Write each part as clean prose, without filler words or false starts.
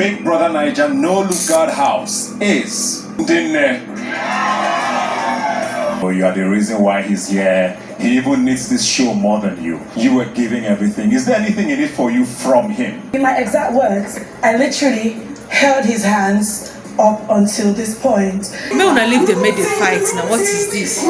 Big Brother Naija No Lookout House is Ndinne. Oh, you are the reason why he's here. He even needs this show more than you. You were giving everything. Is there anything in it for you from him? In my exact words, I literally held his hands up until this point. May una leave the made a fight now. What is this?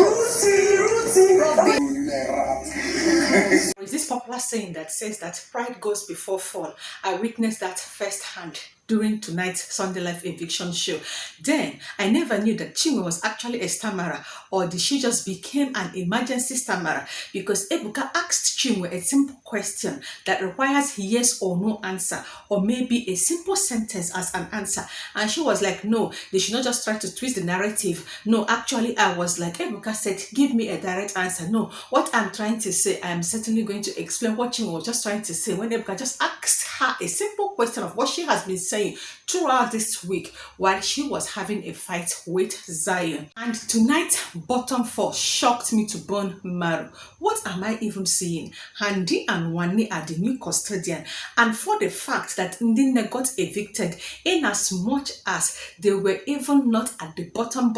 There is this popular saying that says that pride goes before fall. I witnessed that firsthand during tonight's Sunday Live eviction show. Then I never knew that Chinwe was actually a stammerer, or did she just become an emergency stammerer? Because Ebuka asked Chinwe a simple question that requires yes or no answer, or maybe a simple sentence as an answer, and she was like, no, they should not just try to twist the narrative. No, actually I was like, Ebuka said, give me a direct answer. No, what I'm trying to say, I am certainly going to explain what Chinwe was just trying to say when Ebuka just asked her a simple question of what she has been saying throughout this week while she was having a fight with Zion. And tonight's bottom four shocked me to bone marrow. What am I even seeing? Hanndi and Wanni are the new custodian, and for the fact that Ndinne got evicted in as much as they were even not at the bottom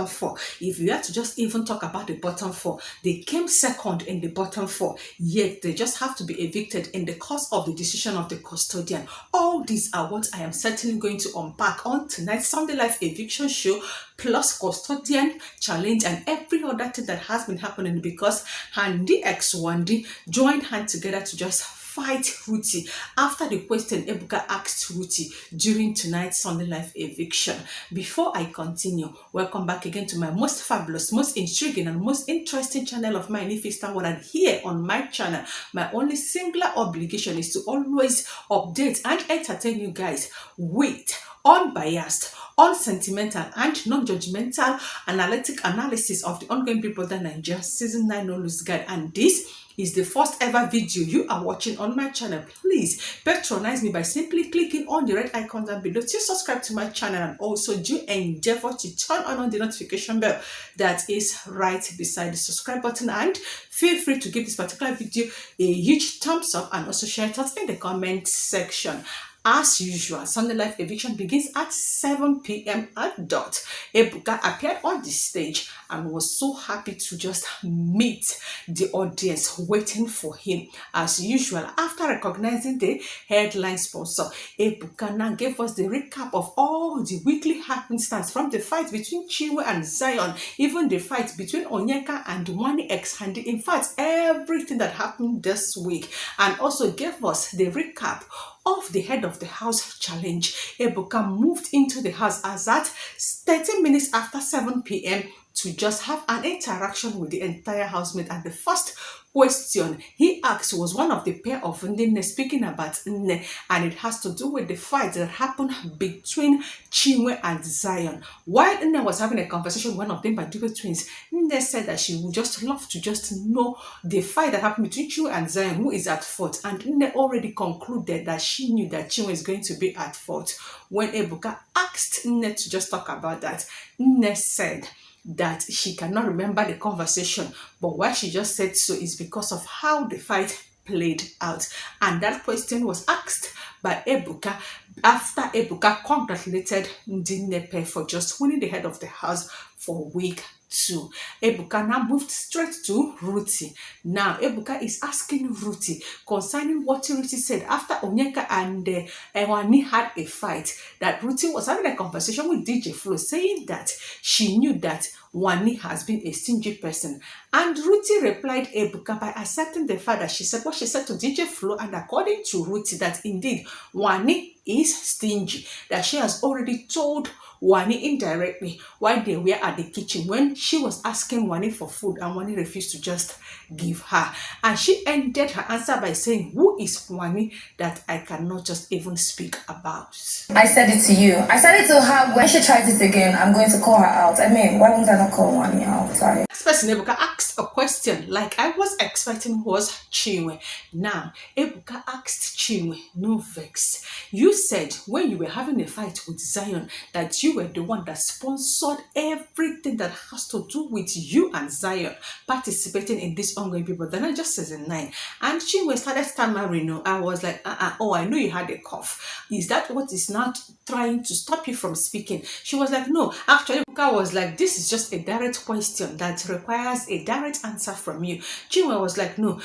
four. If you had to just even talk about the bottom four, they came second in the bottom four, yet they just have to be evicted in the course of the decision of the custodian. All these are what I am certainly going to unpack on tonight's Sunday Live eviction show, plus custodian challenge and every other thing that has been happening, because Hanndi x Wanni joined hands together to just fight Ruthee after the question Ebuka asked Ruthee during tonight's Sunday Live eviction. Before I continue, welcome back again to my most fabulous, most intriguing and most interesting channel of mine. If you start one, and here on my channel, my only singular obligation is to always update and entertain you guys with unbiased, unsentimental and non-judgmental analytic analysis of the ongoing Big Brother Naija Season 9 No Lose Guide. And this is the first ever video you are watching on my channel. Please patronize me by simply clicking on the red icon down below to subscribe to my channel, and also do endeavor to turn on the notification bell that is right beside the subscribe button, and feel free to give this particular video a huge thumbs up and also share thoughts in the comment section. As usual, Sunday Live eviction begins at 7 p.m. at dot. Ebuka appeared on the stage and was so happy to just meet the audience waiting for him. As usual, after recognizing the headline sponsor, Ebuka now gave us the recap of all the weekly happenstance, from the fight between Chinwe and Zion, even the fight between Onyeka and Wanni x Hanndi. In fact, everything that happened this week, and also gave us the recap of the head of the house challenge. Ebuka moved into the house as at 30 minutes after 7 p.m. to just have an interaction with the entire housemate. And the first question he asked was one of the pair of Ndinne speaking about Ndinne, and it has to do with the fight that happened between Chinwe and Zion. While Ndinne was having a conversation with one of them by dual twins, Ndinne said that she would just love to just know the fight that happened between Chinwe and Zion, who is at fault. And Ndinne already concluded that she knew that Chinwe is going to be at fault. When Ebuka asked Ndinne to just talk about that, Ndinne said that she cannot remember the conversation, but why she just said so is because of how the fight played out. And that question was asked by Ebuka after Ebuka congratulated Ndinne for just winning the head of the house for week 2. Ebuka now moved straight to Ruthee. Now Ebuka is asking Ruthee concerning what Ruthee said after Onyeka and Wanni had a fight, that Ruthee was having a conversation with DJ Flo, saying that she knew that Wanni has been a stingy person. And Ruthee replied Ebuka by accepting the fact that she said what she said to DJ Flo, and according to Ruthee, that indeed Wanni is stingy, that she has already told Wanni indirectly while they were at the kitchen when she was asking Wanni for food, and Wanni refused to just give her. And she ended her answer by saying, who is Wanni that I cannot just even speak about? I said it to you. I said it to her. When she tries it again, I'm going to call her out. I mean, why won't I not call Wanni out? Sorry. Next person Ebuka asked a question like I was expecting was Chinwe. Now Ebuka asked Chinwe, no vex, you said when you were having a fight with Zion that you were the one that sponsored everything that has to do with you and Zion participating in this ongoing people. Then I just season 9. And Chinwe started stammering. I was like, oh, I know you had a cough. Is that what is not trying to stop you from speaking? She was like, no. Actually, Ebuka was like, this is just a direct question that requires a direct answer from you. Chinwe was like, no,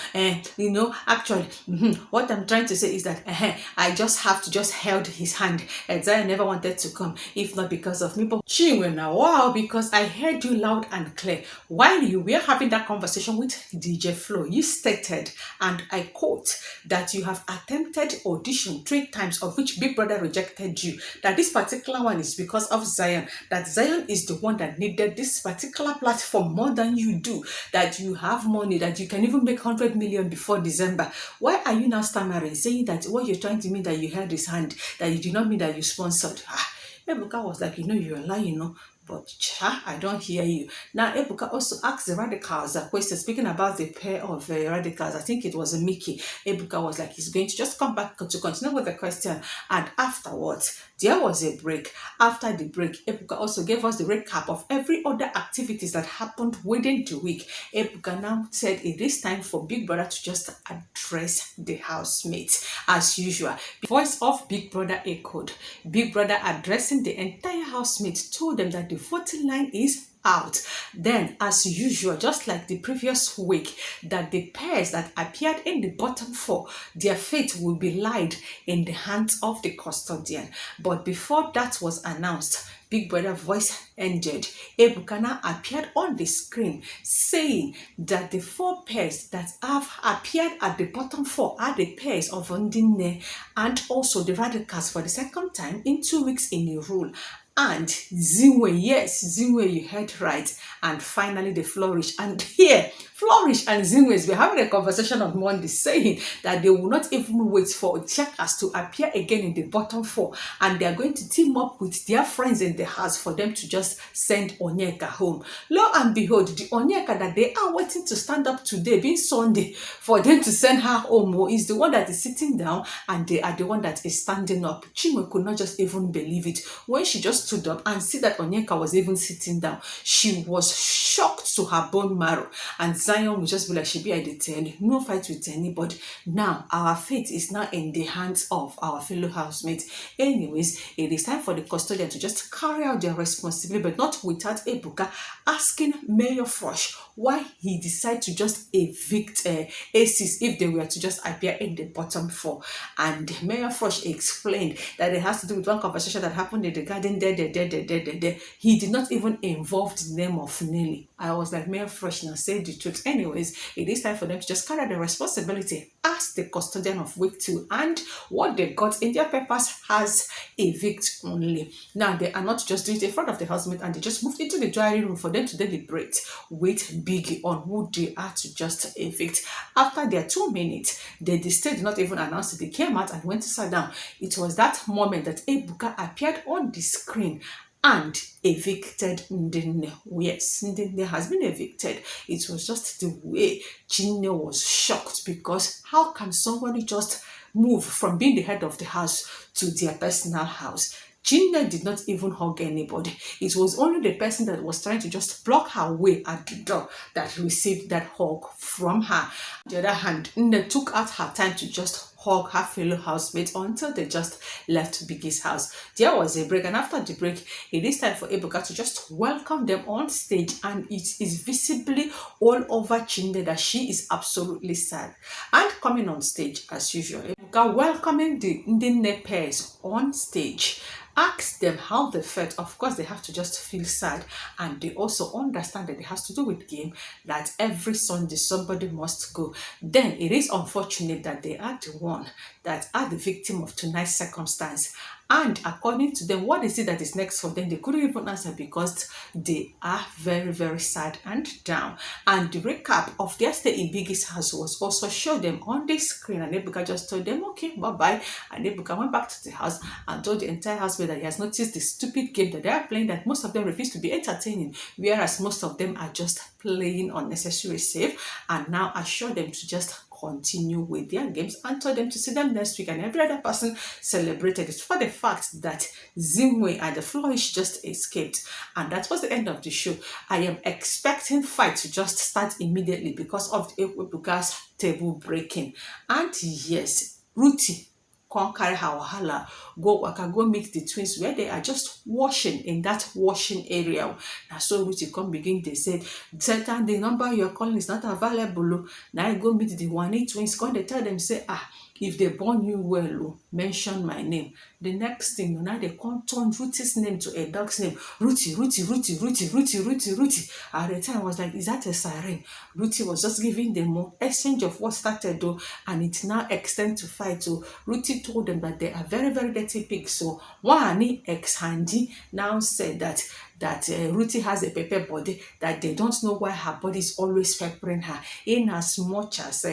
actually, what I'm trying to say is that I just have to just held his hand. Zion never wanted to come, if not because of me. But Chinwe now, wow, because I heard you loud and clear. While you were having that conversation with DJ Flo, you stated, and I quote, that you have attempted audition 3 times, of which Big Brother rejected you. That this particular one is because of Zion. That Zion is the one that needed this particular platform more than you do. That you have money, that you can even make 100 million before December. Why are you now stammering, saying that what you're trying to mean that you held his hand, that you did not mean that you sponsored? Ebuka was like, you're lying, but I don't hear you. Now, Ebuka also asked the radicals a question, speaking about the pair of radicals. I think it was a Mickey. Ebuka was like, he's going to just come back to continue with the question. And afterwards, there was a break. After the break, Ebuka also gave us the recap of every other activities that happened within the week. Ebuka now said it is time for Big Brother to just address the housemates as usual. The voice of Big Brother echoed. Big Brother addressing the entire housemates told them that the voting line is out. Then, as usual, just like the previous week, that the pairs that appeared in the bottom 4, their fate will be laid in the hands of the custodian. But before that was announced, Big Brother voice ended. Ebuka appeared on the screen saying that the 4 pairs that have appeared at the bottom 4 are the pairs of Ndinne and also the radicals for the second time in 2 weeks in a row. And ZINNE, yes, ZINNE, you heard right. And finally, the Flourish. And here, Flourish and ZINNE, we're having a conversation on Monday saying that they will not even wait for checkers to appear again in the bottom 4. And they are going to team up with their friends in the house for them to just send Onyeka home. Lo and behold, the Onyeka that they are waiting to stand up today, being Sunday, for them to send her home, is the one that is sitting down and they are the one that is standing up. Chinwe could not just even believe it. When she just stood up and see that Onyeka was even sitting down, she was shocked to her bone marrow. And Zion will just be like, Shebi, I did tell you, no fight with anybody. Now, our fate is now in the hands of our fellow housemates. Anyways, it is time for the custodian to just carry out their responsibility, but not without Ebuka asking Mayor Frosh why he decided to just evict Aces if they were to just appear in the bottom 4. And Mayor Frosh explained that it has to do with one conversation that happened in the garden there. He did not even involve the name of Nelly. I was like, Mayor Frosh, now say the truth. Anyways, it is time for them to just carry the responsibility as the custodian of week 2, and what they got in their papers has evict only. Now, they are not just doing it in front of the housemate, and they just moved into the drawing room for them to deliberate with Biggie on who they are to just evict. After their 2 minutes, they still did not even announce it. They came out and went to sit down. It was that moment that Ebuka appeared on the screen and evicted Ndinne. Yes, Ndinne has been evicted. It was just the way Chinne was shocked, because how can somebody just move from being the head of the house to their personal house? Chinne did not even hug anybody. It was only the person that was trying to just block her way at the door that received that hug from her. On the other hand, Ndinne took out her time to just hug her fellow housemates until they just left Biggie's house. There was a break, and after the break, it is time for Ebuka to just welcome them on stage, and it is visibly all over Chinne that she is absolutely sad. And coming on stage as usual, Ebuka welcoming the Ndinne pairs on stage. Ask them how they felt. Of course, they have to just feel sad, and they also understand that it has to do with game, that every Sunday somebody must go. Then it is unfortunate that they are the one that are the victim of tonight's circumstance. And according to them, what is it that is next for them? They couldn't even answer because they are very, very sad and down. And the recap of their stay in Biggie's house was also showed them on the screen. And Ebuka just told them, okay, bye-bye. And Ebuka went back to the house and told the entire housemate that he has noticed the stupid game that they are playing, that most of them refuse to be entertaining, whereas most of them are just playing unnecessary safe, and now assured them to just continue with their games and told them to see them next week, and every other person celebrated it for the fact that ZINNE and the Flourish just escaped. And that was the end of the show. I am expecting fight to just start immediately because of Ebuka's table breaking. And yes, Ruthee come carry her wahala go meet the twins where they are just washing in that washing area. Now so Ruthee come begin, they said, certain the number you're calling is not available. Now I go meet the Wanni twins, come they tell them, say, if they born you well, mention my name. The next thing, now they come turn Ruthee's name to a dog's name. Ruthee, Ruthee, Ruthee, Ruthee, Ruthee, Ruthee, Ruthee. At the time, I was like, is that a siren? Ruthee was just giving them more exchange of what started though, and it now extends to fight. So Ruthee told them that they are very, very dirty pigs. So Wanni ex Hanndi now said that Ruthee has a pepper body, that they don't know why her body is always peppering her, in as much as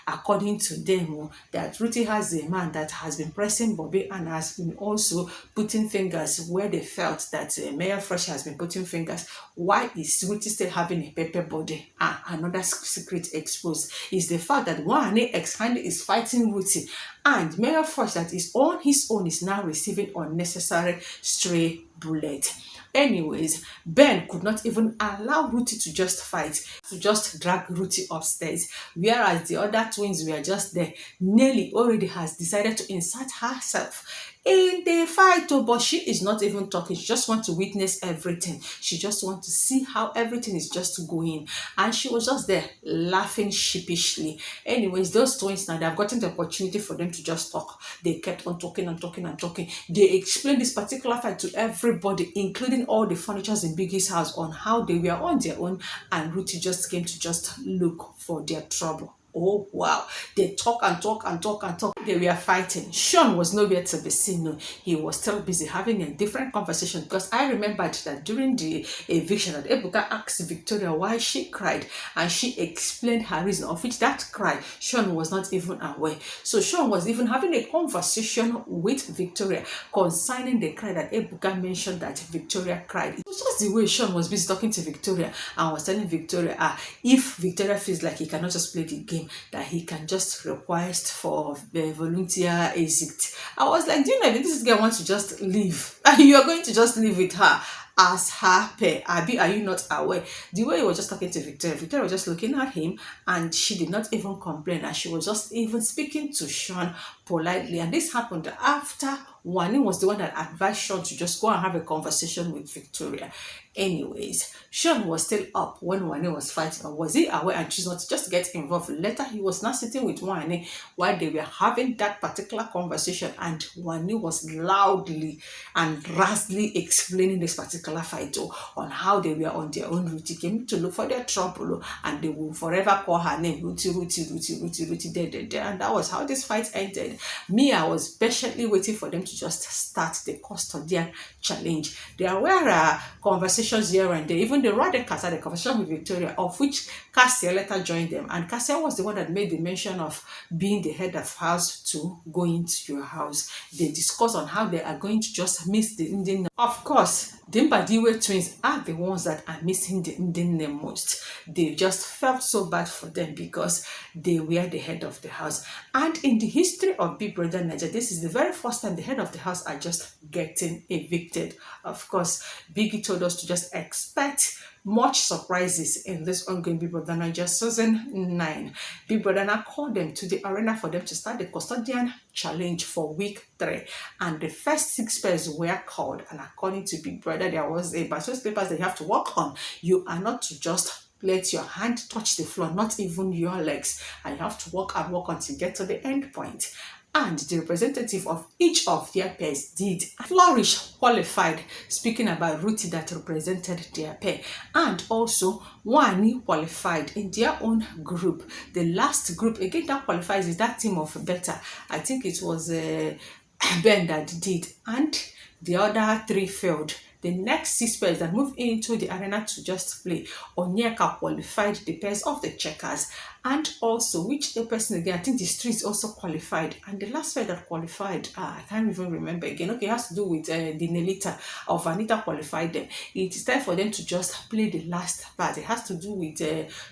according to them that Ruthee has a man that has been pressing Bobby and has been also putting fingers where they felt that Mayor Fresh has been putting fingers. Why is Ruthee still having a pepper body? Another secret exposed is the fact that Wanni ex Hanndi is fighting Ruthee, and Mayor Fresh that is on his own is now receiving unnecessary stray bullet. Anyways, Ben could not even allow Ruthee to just fight, to just drag Ruthee upstairs, whereas the other twins were just there. Nelly already has decided to insert herself in the fight, but she is not even talking. She just wants to witness everything. She just wants to see how everything is just going, and she was just there laughing sheepishly. Anyways, those twins, now they have gotten the opportunity for them to just talk. They kept on talking and talking and talking. They explained this particular fight to everybody, including all the furnitures in Biggie's house, on how they were on their own, and Ruthee just came to just look for their trouble. Oh wow, they talk and talk and talk and talk. They were fighting. SHAWN was nowhere to be seen. No, he was still busy having a different conversation, because I remembered that during the eviction that Ebuka asked Victoria why she cried, and she explained her reason, of which that cry SHAWN was not even aware. So SHAWN was even having a conversation with Victoria concerning the cry that Ebuka mentioned that Victoria cried. It was just the way SHAWN was busy talking to Victoria and was telling Victoria, if Victoria feels like he cannot just play the game, that he can just request for the volunteer exit. I was like, do you know if this girl wants to just leave, and you are going to just leave with her as her pair? Abi, are you not aware? The way he was just talking to Victoria was just looking at him, and she did not even complain, and she was just even speaking to SHAWN politely. And this happened after Wanni was the one that advised SHAWN to just go and have a conversation with Victoria. Anyways, SHAWN was still up when Wanni was fighting, or was he aware and chose not to just get involved? Later, he was now sitting with Wanni while they were having that particular conversation, and Wanni was loudly and rashly explaining this particular fight on how they were on their own. Ruthee came to look for their trouble, and they will forever call her name Ruthee, Ruthee, Ruthee, Ruthee, Ruthee, there. And that was how this fight ended. Me, I was patiently waiting for them to just start the Custodian challenge. There were conversations here and there. Even the Radicals had a conversation with Victoria, of which Cassia later joined them. And Cassia was the one that made the mention of being the head of house to go into your house. They discussed on how they are going to just miss the Ndinne. Of course, the Mbadiwe twins are the ones that are missing the Ndinne most. They just felt so bad for them because they were the head of the house. And in the history of Big Brother Naija, this is the very first time the head of the house are just getting evicted. Of course, Biggie told us to just expect much surprises in this ongoing Big Brother Naija season 9. Big Brother now called them to the arena for them to start the Custodian challenge for week 3, and the first 6 pairs were called, and according to Big Brother, there was a batch of papers that you have to work on. You are not to just let your hand touch the floor, not even your legs, and you have to walk and walk until you get to the end point. And the representative of each of their pairs did. Flourish qualified, speaking about Ruthee that represented their pair, and also Wanni qualified in their own group. The last group again that qualifies is that team of Better. I think it was Ben that did, and the other 3 failed. The next 6 pairs that moved into the arena to just play, Onyeka qualified the pairs of the Checkers, and also which a person again, I think the Streets also qualified, and the last pair that qualified, I can't even remember again. Okay, it has to do with the Nelita of Anita qualified them. It is time for them to just play the last part. It has to do with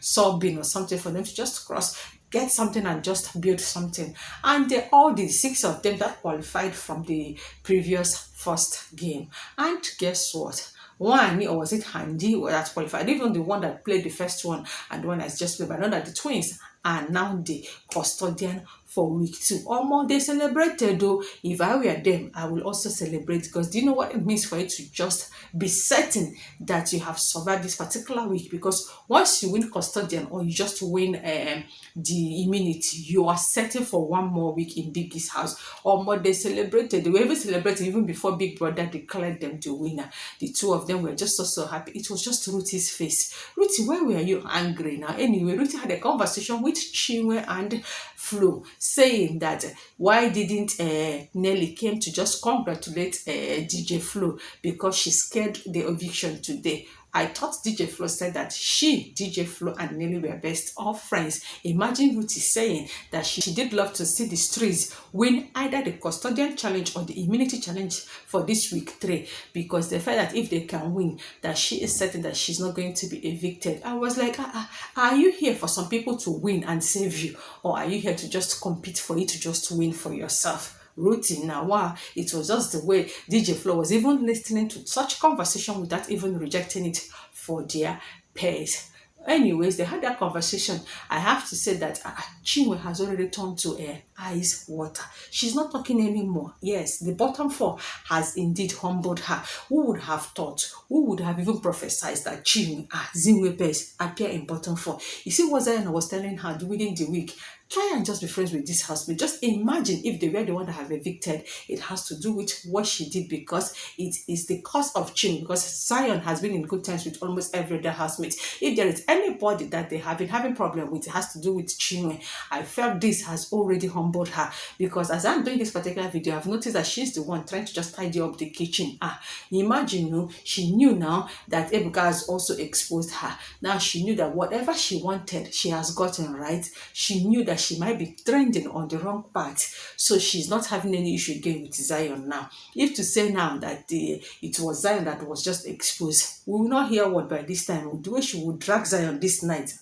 subbing or something for them to just cross. get something and just build something. And all the 6 of them that qualified from the previous first game. And guess what? Wanni, or was it Hanndi, that qualified? Even the one that played the first one and the one that's just played, but I know that the twins are now the custodian for week 2. Almost they celebrated though. If I were them, I will also celebrate, because do you know what it means for you to just be certain that you have survived this particular week? Because once you win custodian or you just win the immunity, you are setting for one more week in Biggie's house. Almost they celebrated. They were even celebrating even before Big Brother declared them the winner. The 2 of them were just so happy. It was just Ruthee's face. Ruthee, why were you angry now? Anyway, Ruthee had a conversation with Chinwe and Flo, saying that why didn't Nelly came to just congratulate DJ Flo because she scared the eviction today. I thought DJ Flo said that she, DJ Flo, and Nelly were best of friends. Imagine Ruthee saying that she did love to see the streets win either the custodian challenge or the immunity challenge for this week 3, because they felt that if they can win, that she is certain that she's not going to be evicted. I was like, are you here for some people to win and save you, or are you here to just compete for you to just win for yourself? Ruthee, now wow, it was just the way DJ Flo was even listening to such conversation without even rejecting it for their pairs. Anyways, they had that conversation. I have to say that Chinwe has already turned to ice water. She's not talking anymore. Yes, the bottom 4 has indeed humbled her. Who would have thought? Who would have even prophesied that Chinwe, ZINNE pairs appear in bottom 4? You see what Zion was telling her within the week? Try and just be friends with this housemate. Just imagine if they were the one that have evicted. It has to do with what she did, because it is the cause of Chinwe. Because Zion has been in good terms with almost every other housemate. If there is anybody that they have been having problem with, it has to do with Chinwe. I felt this has already humbled her, because as I'm doing this particular video, I've noticed that she's the one trying to just tidy up the kitchen. Imagine, she knew now that Ebuka has also exposed her. Now she knew that whatever she wanted, she has gotten, right? She knew that she might be trending on the wrong path, so she's not having any issue again with Zion now. If to say now that it was Zion that was just exposed, we will not hear what by this time. The way she would drag Zion this night,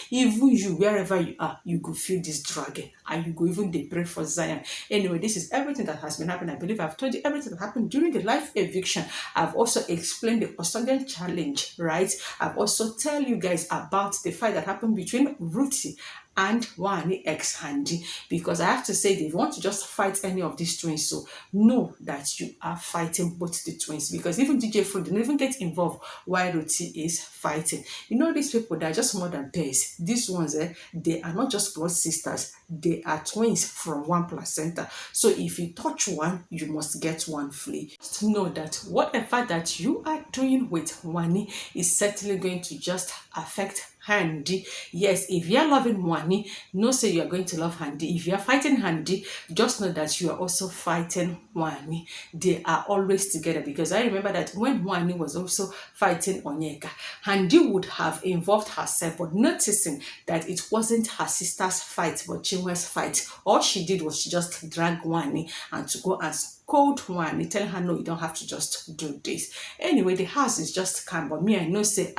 even you, wherever you are, you could feel this dragging, and you could even pray for Zion. Anyway, this is everything that has been happening. I believe I've told you everything that happened during the live eviction. I've also explained the custodian challenge, right? I've also tell you guys about the fight that happened between Ruthee and Wanni ex Hanndi, because I have to say, if you want to just fight any of these twins, so know that you are fighting both the twins, because even DJ Flo didn't even get involved while Ruthee is fighting. You know, these people, they're just more than pairs. These ones, they are not just blood sisters, they are twins from one placenta. So if you touch one, you must get one free. Just know that whatever that you are doing with Wanni is certainly going to just affect Hanndi. Yes, if you are loving Wanni, know say you are going to love Hanndi. If you are fighting Hanndi, just know that you are also fighting Wanni. They are always together, because I remember that when Wanni was also fighting Onyeka, Hanndi would have involved herself, but noticing that it wasn't her sister's fight but Chinwe's fight, all she did was she just dragged Wanni and to go and scold Wanni, telling her, no, you don't have to just do this. Anyway, the house is just calm, but me, I know say,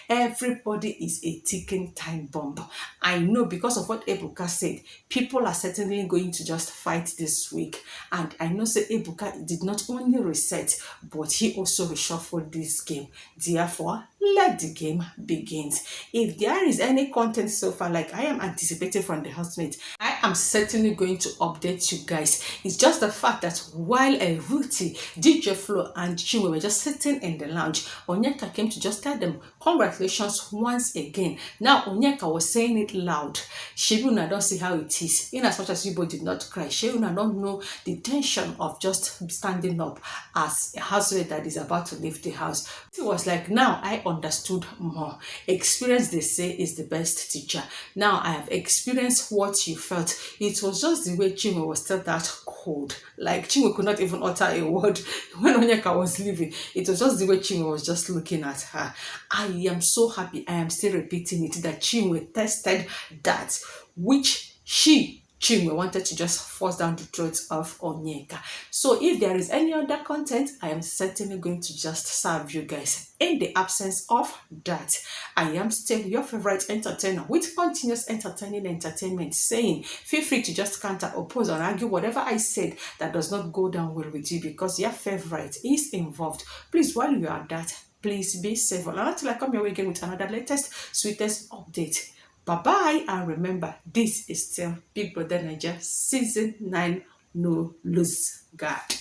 everybody is a ticking time bomb. I know, because of what Ebuka said, people are certainly going to just fight this week. And I know say Ebuka did not only reset, but he also reshuffled this game. Therefore, let the game begin. If there is any content so far, like I am anticipating from the housemate, I am certainly going to update you guys. It's just the fact that while Ruthee, DJ Flo, and Chinwe were just sitting in the lounge, Onyeka came to just tell them congratulations once again. Now Onyeka was saying it loud. Shebuna don't see how it is. In as much as you both did not cry, Shebuna don't know the tension of just standing up as a housemate that is about to leave the house. It was like, now I understood more. Experience, they say, is the best teacher. Now I have experienced what you felt. It was just the way Chinwe was still that cold. Like Chinwe could not even utter a word when Onyeka was leaving. It was just the way Chinwe was just looking at her. I am so happy, I am still repeating it, that Chinwe tested that which she Chinwe wanted to just force down the throat of Onyeka. So if there is any other content, I am certainly going to just serve you guys. In the absence of that, I am still your favorite entertainer with continuous entertaining entertainment, saying feel free to just counter, oppose, or argue whatever I said that does not go down well with you, because your favorite is involved. Please, while you are that, please be safe. And until I come your way again with another latest, sweetest update. Bye-bye, and remember, this is still Big Brother Naija Season 9, No Lose Guard.